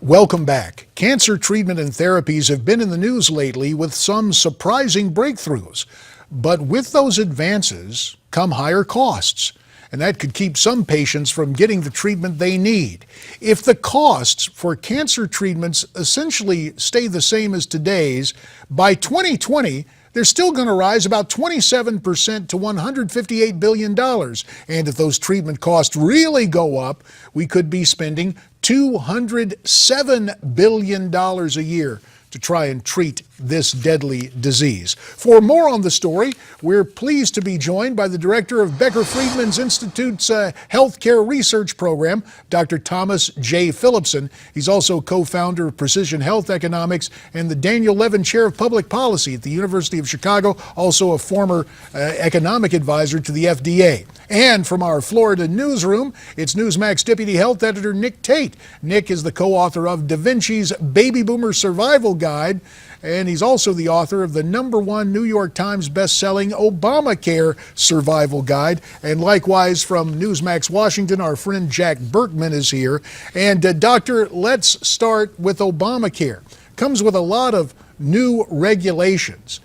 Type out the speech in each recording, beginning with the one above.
Welcome back. Cancer treatment and therapies have been in the news lately with some surprising breakthroughs. But with those advances come higher costs, and that could keep some patients from getting the treatment they need. If the costs for cancer treatments essentially stay the same as today's, by 2020, they're still going to rise about 27% to $158 billion. And if those treatment costs really go up, we could be spending $207 billion a year to try and treat this deadly disease. For more on the story, we're pleased to be joined by the director of Becker Friedman's Institute's Healthcare Research Program, Dr. Thomas J. Philipson. He's also co-founder of Precision Health Economics and the Daniel Levin Chair of Public Policy at the University of Chicago, also a former economic advisor to the FDA. And from our Florida newsroom, it's Newsmax Deputy Health Editor Nick Tate. Nick is the co-author of Da Vinci's Baby Boomer Survival Guide, and he's also the author of the #1 New York Times best-selling Obamacare Survival Guide. And likewise from Newsmax Washington, our friend Jack Berkman is here. And Doctor, let's start with Obamacare. Comes with a lot of new regulations.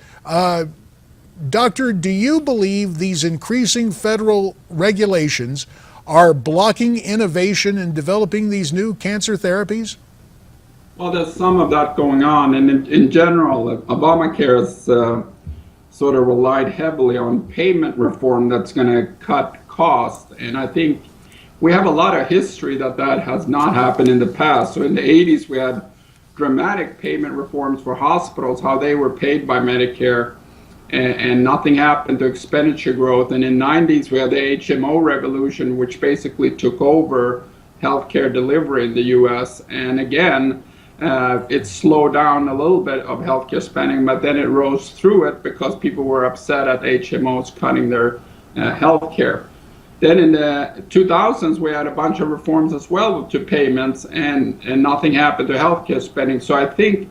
Doctor, do you believe these increasing federal regulations are blocking innovation in developing these new cancer therapies? Well, there's some of that going on, and in general, Obamacare has sort of relied heavily on payment reform that's going to cut costs, and I think we have a lot of history that has not happened in the past. So in the 80s, we had dramatic payment reforms for hospitals, how they were paid by Medicare, and nothing happened to expenditure growth. And in the 90s, we had the HMO revolution, which basically took over healthcare delivery in the US. And again, it slowed down a little bit of healthcare spending, but then it rose through it because people were upset at HMOs cutting their healthcare. Then in the 2000s, we had a bunch of reforms as well to payments, and nothing happened to healthcare spending. So I think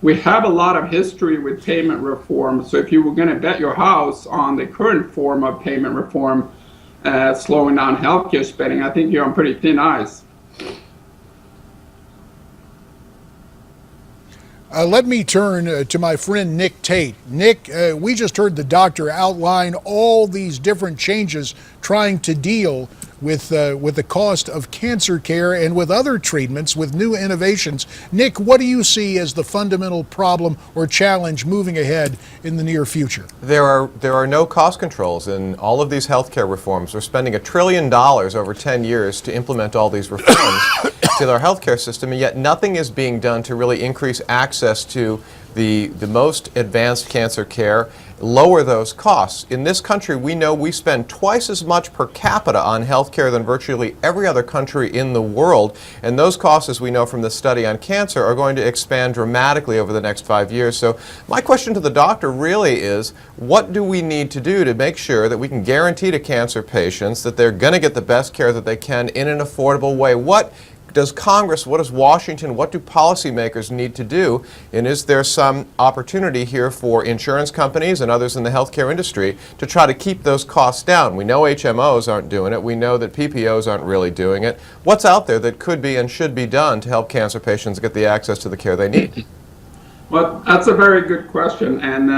we have a lot of history with payment reform. So if you were going to bet your house on the current form of payment reform slowing down healthcare spending, I think you're on pretty thin ice. Let me turn to my friend Nick Tate. Nick, we just heard the doctor outline all these different changes trying to deal with the cost of cancer care and with other treatments, with new innovations. Nick, what do you see as the fundamental problem or challenge moving ahead in the near future? There are no cost controls in all of these healthcare reforms. We're spending $1 trillion over 10 years to implement all these reforms to our healthcare system, and yet nothing is being done to really increase access to the most advanced cancer care, lower those costs. In this country, we know we spend twice as much per capita on healthcare than virtually every other country in the world, and those costs, as we know from the study on cancer, are going to expand dramatically over the next 5 years. So my question to the doctor really is, what do we need to do to make sure that we can guarantee to cancer patients that they're going to get the best care that they can in an affordable way? What does Congress, what does Washington, what do policymakers need to do? And is there some opportunity here for insurance companies and others in the healthcare industry to try to keep those costs down? We know HMOs aren't doing it. We know that PPOs aren't really doing it. What's out there that could be and should be done to help cancer patients get the access to the care they need? Well, that's a very good question, and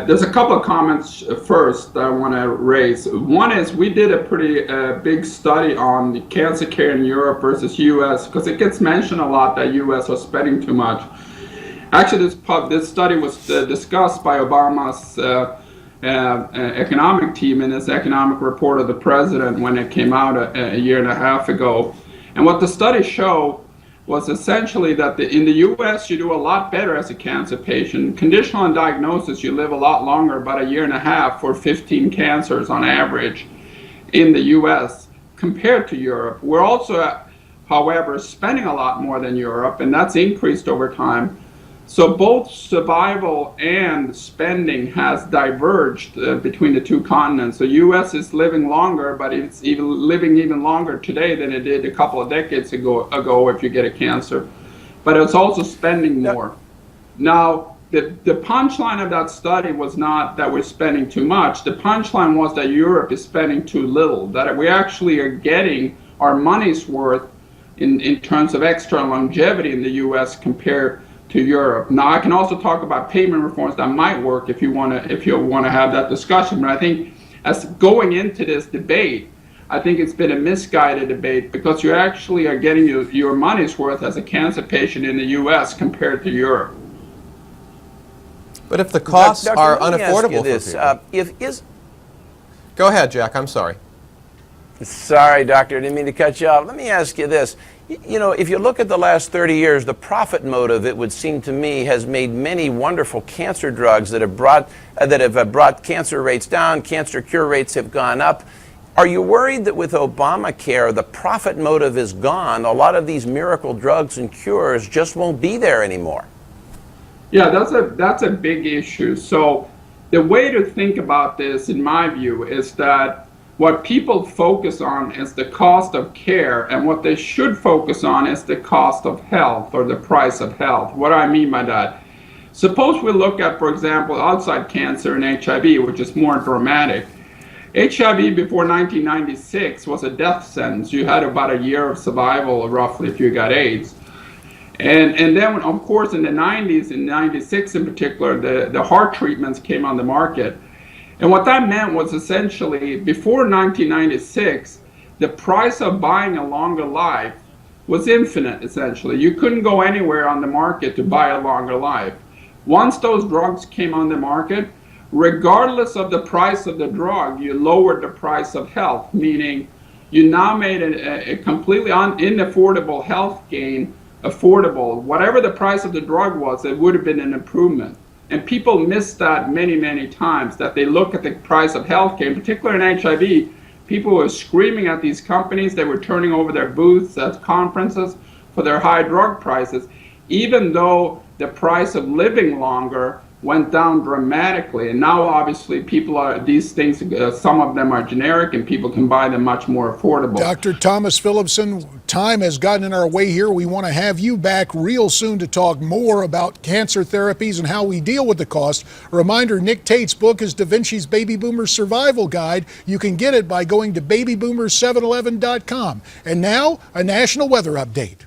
there's a couple of comments first that I want to raise. One is we did a pretty big study on the cancer care in Europe versus U.S. because it gets mentioned a lot that U.S. are spending too much. Actually, this study was discussed by Obama's economic team in his economic report of the president when it came out a year and a half ago. And what the study showed was essentially that in the U.S. you do a lot better as a cancer patient. Conditional on diagnosis, you live a lot longer, about a year and a half for 15 cancers on average in the U.S. compared to Europe. We're also, however, spending a lot more than Europe, and that's increased over time. So both survival and spending has diverged between the two continents. The U.S. is living longer, but it's living even longer today than it did a couple of decades ago if you get a cancer. But it's also spending more. Now, the punchline of that study was not that we're spending too much. The punchline was that Europe is spending too little, that we actually are getting our money's worth in terms of extra longevity in the U.S. compared to Europe. Now, I can also talk about payment reforms that might work if you want to have that discussion. But I think as going into this debate, I think it's been a misguided debate because you actually are getting your money's worth as a cancer patient in the U.S. compared to Europe. But if the costs Doctor, are let me ask you unaffordable this. for people... Go ahead, Jack. I'm sorry. Sorry, doctor, I didn't mean to cut you off. Let me ask you this. You know, if you look at the last 30 years, the profit motive, it would seem to me, has made many wonderful cancer drugs that have brought cancer rates down, cancer cure rates have gone up. Are you worried that with Obamacare, the profit motive is gone? A lot of these miracle drugs and cures just won't be there anymore. Yeah, that's a big issue. So the way to think about this, in my view, is that what people focus on is the cost of care, and what they should focus on is the cost of health, or the price of health. What do I mean by that? Suppose we look at, for example, outside cancer and HIV, which is more dramatic. HIV before 1996 was a death sentence. You had about a year of survival, roughly, if you got AIDS. And then, of course, in the 90s, in 96 in particular, the heart treatments came on the market. And what that meant was essentially, before 1996, the price of buying a longer life was infinite, essentially. You couldn't go anywhere on the market to buy a longer life. Once those drugs came on the market, regardless of the price of the drug, you lowered the price of health, meaning you now made a completely inaffordable health gain affordable. Whatever the price of the drug was, it would have been an improvement. And people miss that many, many times, that they look at the price of healthcare, in particular in HIV. People were screaming at these companies. They were turning over their booths at conferences for their high drug prices, even though the price of living longer went down dramatically. And now, obviously, these things, some of them are generic, and people can buy them much more affordable. Dr. Tomas Philipson, time has gotten in our way here. We want to have you back real soon to talk more about cancer therapies and how we deal with the cost. A reminder, Nick Tate's book is Da Vinci's Baby Boomer Survival Guide. You can get it by going to babyboomer711.com. And now, a national weather update.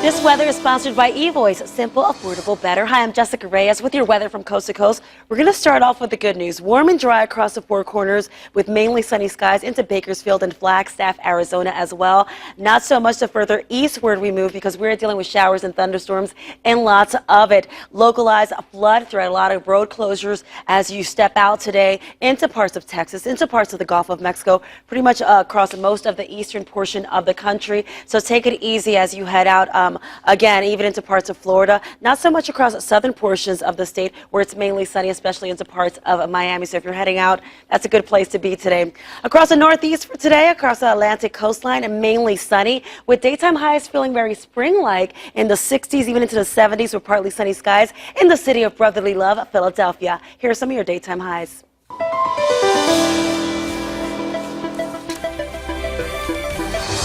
This weather is sponsored by eVoice. Simple, affordable, better. Hi, I'm Jessica Reyes with your weather from coast to coast. We're going to start off with the good news. Warm and dry across the four corners with mainly sunny skies into Bakersfield and Flagstaff, Arizona as well. Not so much the further eastward we move because we're dealing with showers and thunderstorms and lots of it. Localized flood throughout a lot of road closures as you step out today into parts of Texas, into parts of the Gulf of Mexico, pretty much across most of the eastern portion of the country. So take it easy as you head out. Again, even into parts of Florida, not so much across southern portions of the state where it's mainly sunny, especially into parts of Miami. So if you're heading out, that's a good place to be today. Across the northeast for today, across the Atlantic coastline, and mainly sunny with daytime highs feeling very spring-like in the 60s, even into the 70s with partly sunny skies in the city of brotherly love, Philadelphia. Here are some of your daytime highs.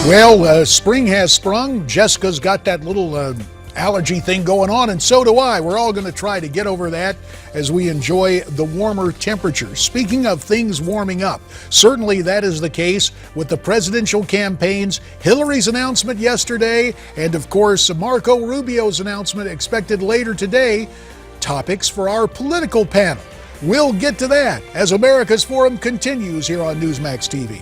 Well, spring has sprung. Jessica's got that little allergy thing going on, and so do I. We're all going to try to get over that as we enjoy the warmer temperatures. Speaking of things warming up, certainly that is the case with the presidential campaigns, Hillary's announcement yesterday, and of course, Marco Rubio's announcement expected later today. Topics for our political panel. We'll get to that as America's Forum continues here on Newsmax TV.